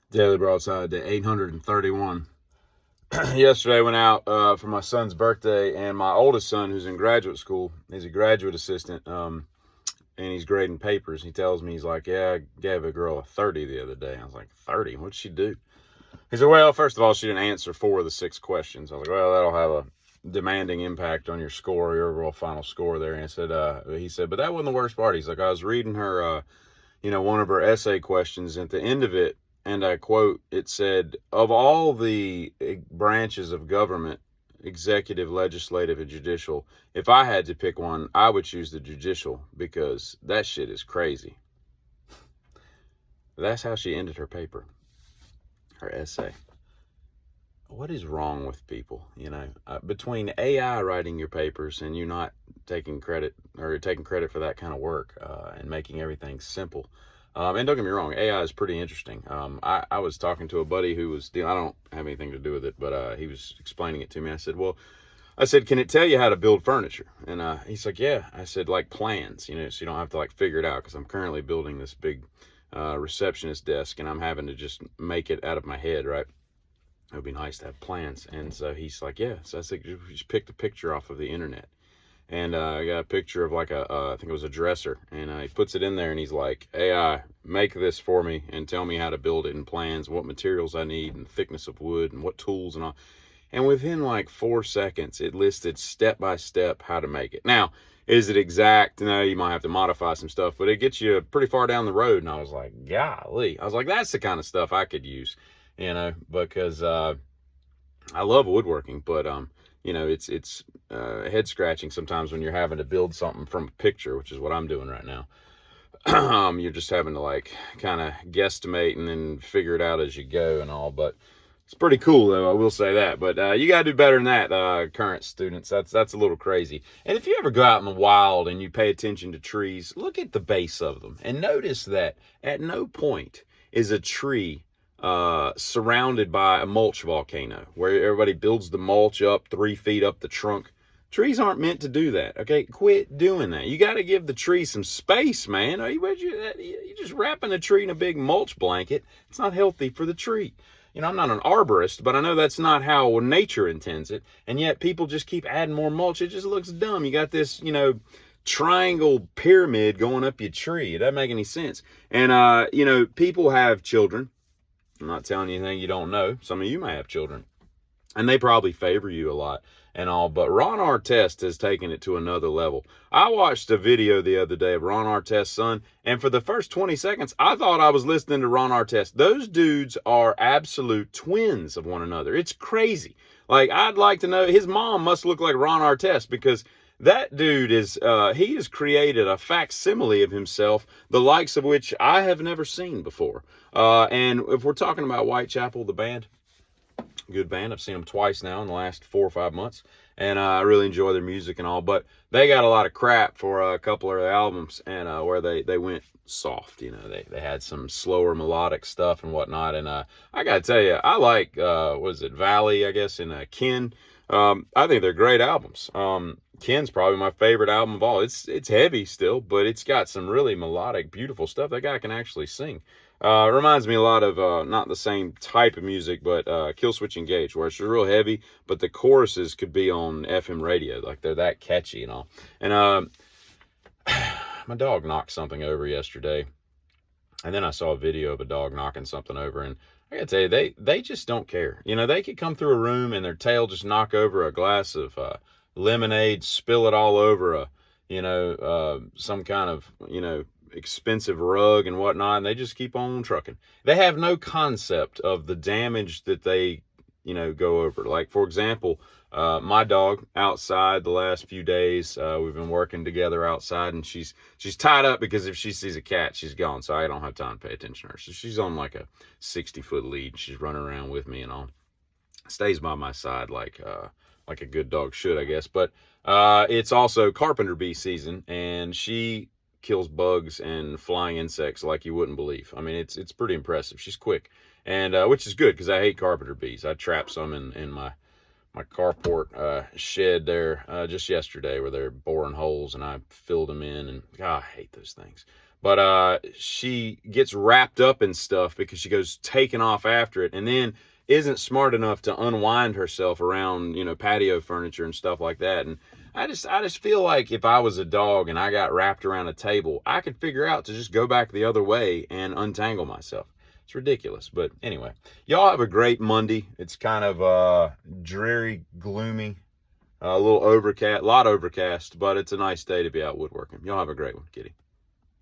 Daily Broadside to 831. Yesterday I went out for my son's birthday, and my oldest son, who's in graduate school, he's a graduate assistant, and he's grading papers. He tells me, he's like, yeah, I gave a girl a 30 the other day. I was like, 30? What'd she do? He said, well, first of all, she didn't answer 4 of the 6 questions. I was like, well, that'll have a demanding impact on your score, your overall final score there. And he said, but that wasn't the worst part. He's like, I was reading her, one of her essay questions. At the end of it, and I quote, it said, of all the branches of government, executive, legislative, and judicial, if I had to pick one, I would choose the judicial because that shit is crazy. That's how she ended her paper, her essay. What is wrong with people? Between AI writing your papers and you not taking credit for that kind of work and making everything simple. And don't get me wrong, AI is pretty interesting. I was talking to a buddy who was, I don't have anything to do with it, but he was explaining it to me. I said, can it tell you how to build furniture? And he's like, yeah. I said, like plans, so you don't have to like figure it out, because I'm currently building this big receptionist desk, and I'm having to just make it out of my head, right? It would be nice to have plans. And so he's like, yeah. So I said, just pick the picture off of the internet. And I got a picture of like I think it was a dresser, and he puts it in there, and he's like, AI, make this for me and tell me how to build it in plans, what materials I need, and thickness of wood, and what tools and all. And within like 4 seconds, it listed step by step how to make it. Now, is it exact? No, you might have to modify some stuff, but it gets you pretty far down the road. And I was like, golly. I was like, that's the kind of stuff I could use, because I love woodworking, but it's head scratching sometimes when you're having to build something from a picture, which is what I'm doing right now. You're just having to like kind of guesstimate and then figure it out as you go and all, but it's pretty cool though, I will say that. But you got to do better than that, current students. That's a little crazy. And if you ever go out in the wild and you pay attention to trees, look at the base of them and notice that at no point is a tree surrounded by a mulch volcano where everybody builds the mulch up 3 feet up the trunk. Trees aren't meant to do that. Okay, quit doing that. You got to give the tree some space, man. You're just wrapping the tree in a big mulch blanket. It's not healthy for the tree. I'm not an arborist, but I know that's not how nature intends it. And yet people just keep adding more mulch. It just looks dumb. You got this, triangle pyramid going up your tree. It doesn't make any sense. And, people have children. I'm not telling you anything you don't know. Some of you may have children, and they probably favor you a lot and all. But Ron Artest has taken it to another level. I watched a video the other day of Ron Artest's son, and for the first 20 seconds, I thought I was listening to Ron Artest. Those dudes are absolute twins of one another. It's crazy. Like, I'd like to know, his mom must look like Ron Artest, because that dude he has created a facsimile of himself, the likes of which I have never seen before. And if we're talking about Whitechapel, the band, good band. I've seen them twice now in the last 4 or 5 months, and I really enjoy their music and all. But they got a lot of crap for a couple of their albums, and where they went soft. They had some slower melodic stuff and whatnot. And I gotta tell you, I like Valley, I guess, and Ken. I think they're great albums. Ken's probably my favorite album of all. It's heavy still, but it's got some really melodic, beautiful stuff. That guy can actually sing. Reminds me a lot of, not the same type of music, but Killswitch Engage, where it's real heavy, but the choruses could be on FM radio. Like, they're that catchy and all. And my dog knocked something over yesterday, and then I saw a video of a dog knocking something over, and I gotta tell you, they just don't care. They could come through a room and their tail just knock over a glass of lemonade, spill it all over some kind of, expensive rug and whatnot, and they just keep on trucking. They have no concept of the damage that they, go over. Like, for example, my dog outside the last few days, we've been working together outside, and she's tied up because if she sees a cat, she's gone. So I don't have time to pay attention to her. So she's on like a 60-foot lead. She's running around with me and all. Stays by my side like a good dog should, I guess. But it's also carpenter bee season, and she kills bugs and flying insects like you wouldn't believe. I mean, it's pretty impressive. She's quick, and which is good, because I hate carpenter bees. I trapped some in my carport shed there just yesterday, where they're boring holes, and I filled them in, and God, I hate those things. But she gets wrapped up in stuff because she goes taking off after it, and then isn't smart enough to unwind herself around, patio furniture and stuff like that. And I just feel like if I was a dog and I got wrapped around a table, I could figure out to just go back the other way and untangle myself. It's ridiculous. But anyway, y'all have a great Monday. It's kind of dreary, gloomy, a little overcast, lot overcast, but it's a nice day to be out woodworking. Y'all have a great one, Kitty.